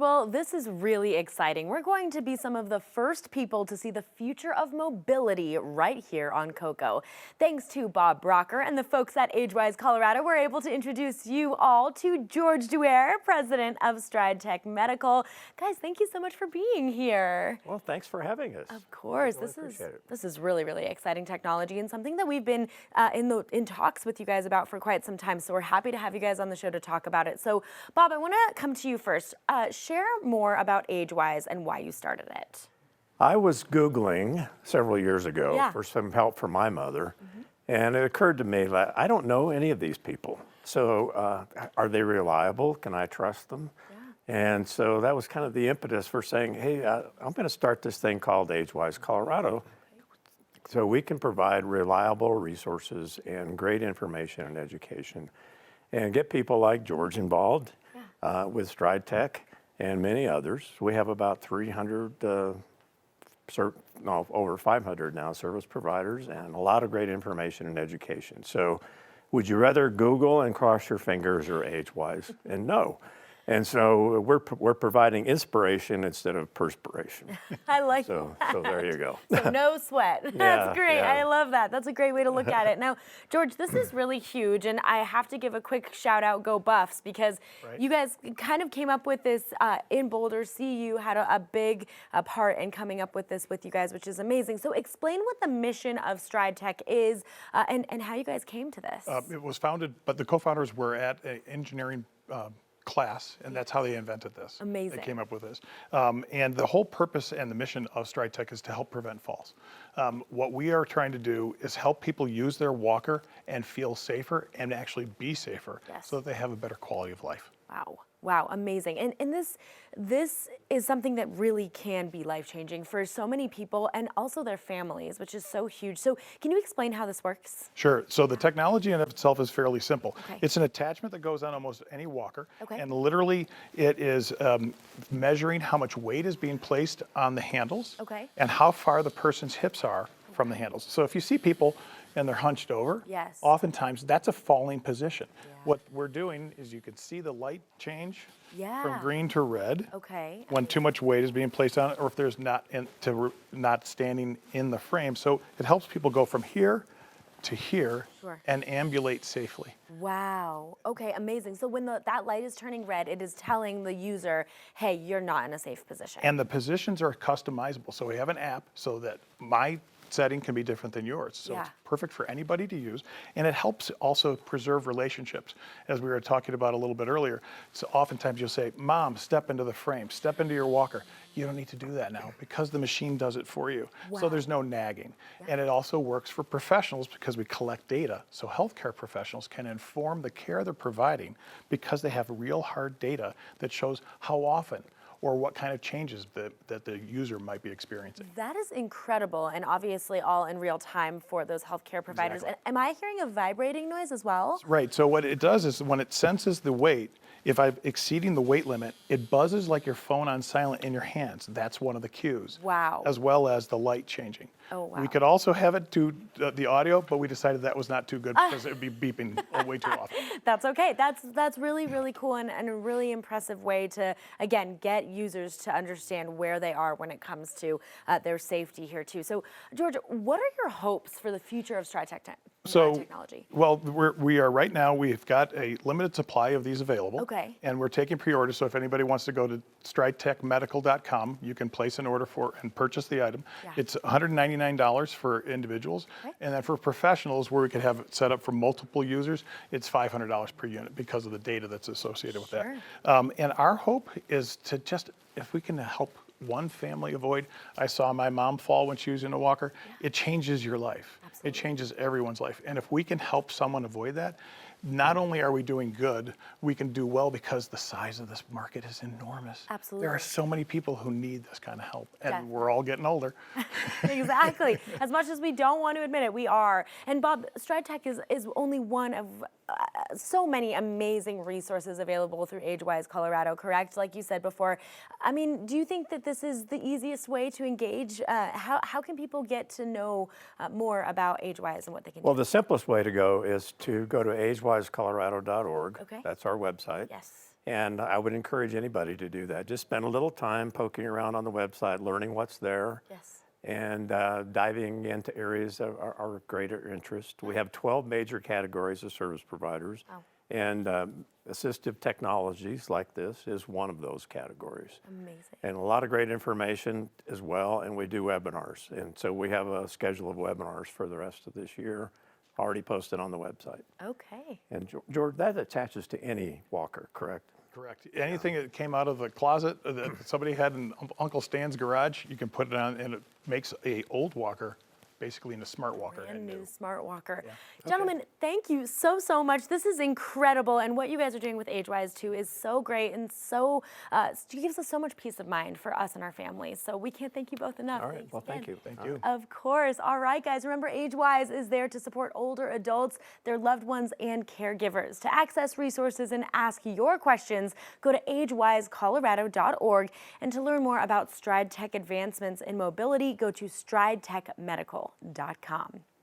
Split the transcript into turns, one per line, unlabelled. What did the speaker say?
well, this is really exciting. We're going to be some of the first people to see the future of mobility right here on Coco. Thanks to Bob Brocker and the folks at AgeWise Colorado, we're able to introduce you all to George Douaire, president of StrideTech Medical. Guys, thank you so much for being here.
Well, thanks for having us.
Of course, this is really, really exciting technology and something that we've been in talks with you guys about for quite some time. So we're happy to have you guys on the show to talk about it. So, Bob, I want to come to you first. Share more about AgeWise and why you started it.
I was Googling several years ago for some help for my mother, and it occurred to me that I don't know any of these people. So are they reliable? Can I trust them? And so that was kind of the impetus for saying, hey, I'm going to start this thing called AgeWise Colorado so we can provide reliable resources and great information and education and get people like George involved with StrideTech and many others. We have about 300, over 500 now service providers and a lot of great information and education. So would you rather Google and cross your fingers or AgeWise? And no. And so we're providing inspiration instead of perspiration.
I like
that. So there you go.
So no sweat. That's great. I love that. That's a great way to look at it. Now, George, this is really huge, and I have to give a quick shout out, Go Buffs, because you guys kind of came up with this in Boulder. CU had a big part in coming up with this with you guys, which is amazing. So explain what the mission of StrideTech is and how you guys came to this.
It was founded, but the co-founders were at an engineering class, and that's how they invented this.
Amazing.
They came up with this. And the whole purpose and the mission of StrideTech is to help prevent falls. What we are trying to do is help people use their walker and feel safer and actually be safer so that they have a better quality of life.
Wow. Wow, amazing. And this is something that really can be life-changing for so many people and also their families, which is so huge. So can you explain how this works?
Sure. So the technology in itself is fairly simple. It's an attachment that goes on almost any walker. And literally it is measuring how much weight is being placed on the handles and how far the person's hips are from the handles. So if you see people and they're hunched over, oftentimes that's a falling position. What we're doing is you can see the light change from green to red when too much weight is being placed on it, or if there's not standing in the frame. So it helps people go from here to here and ambulate safely.
Wow. Okay, amazing. So when that light is turning red, it is telling the user, hey, you're not in a safe position.
And the positions are customizable. So we have an app so that my setting can be different than yours. So it's perfect for anybody to use. And it helps also preserve relationships. As we were talking about a little bit earlier, so oftentimes you'll say, Mom, step into the frame, step into your walker. You don't need to do that now because the machine does it for you. So there's no nagging. And it also works for professionals because we collect data. So healthcare professionals can inform the care they're providing because they have real hard data that shows how often or what kind of changes that the user might be experiencing.
That is incredible, and obviously all in real time for those healthcare providers. And am I hearing a vibrating noise as well?
Right, so what it does is when it senses the weight, if I'm exceeding the weight limit, it buzzes like your phone on silent in your hands. That's one of the cues.
Wow.
As well as the light changing.
Oh, wow.
We could also have it do the audio, but we decided that was not too good because it would be beeping way too often.
That's okay. That's really, really cool and a really impressive way to, again, get users to understand where they are when it comes to their safety here too. So, George, what are your hopes for the future of StrideTech technology?
Well, we are right now, we've got a limited supply of these available. And we're taking pre-orders, so if anybody wants to go to StrideTechMedical.com, you can place an order for and purchase the item. It's $199 for individuals, and then for professionals, where we could have it set up for multiple users, it's $500 per unit because of the data that's associated with that. And our hope is to just, if we can help one family avoid, I saw my mom fall when she was in a walker, it changes your life. It changes everyone's life. And if we can help someone avoid that, not only are we doing good, we can do well because the size of this market is enormous.
Absolutely.
There are so many people who need this kind of help, and we're all getting older.
Exactly. As much as we don't want to admit it, we are. And Bob, StrideTech is only one of so many amazing resources available through AgeWise Colorado, correct? Like you said before. I mean, do you think that this is the easiest way to engage? How can people get to know more about AgeWise and what they can do?
Well, the simplest way to go is to go to agewisecolorado.org. That's our website. And I would encourage anybody to do that. Just spend a little time poking around on the website, learning what's there.
Yes.
And diving into areas of our greater interest. We have 12 major categories of service providers.
Wow.
And assistive technologies like this is one of those categories.
Amazing.
And a lot of great information as well, and we do webinars. And so we have a schedule of webinars for the rest of this year already posted on the website.
Okay.
And George, that attaches to any walker, correct?
Correct. Anything that came out of the closet that somebody had in Uncle Stan's garage, you can put it on, and it makes a old walker basically in a smart walker.
Brand new smart walker.
Yeah.
Gentlemen, thank you so much. This is incredible, and what you guys are doing with AgeWise too is so great, and so it gives us so much peace of mind for us and our families. So we can't thank you both enough.
All right.
Thanks
Well, thank
again.
you.
Thank you.
Of course. All right, guys. Remember, AgeWise is there to support older adults, their loved ones, and caregivers. To access resources and ask your questions, go to agewisecolorado.org. And to learn more about StrideTech advancements in mobility, go to StrideTechMedical.com.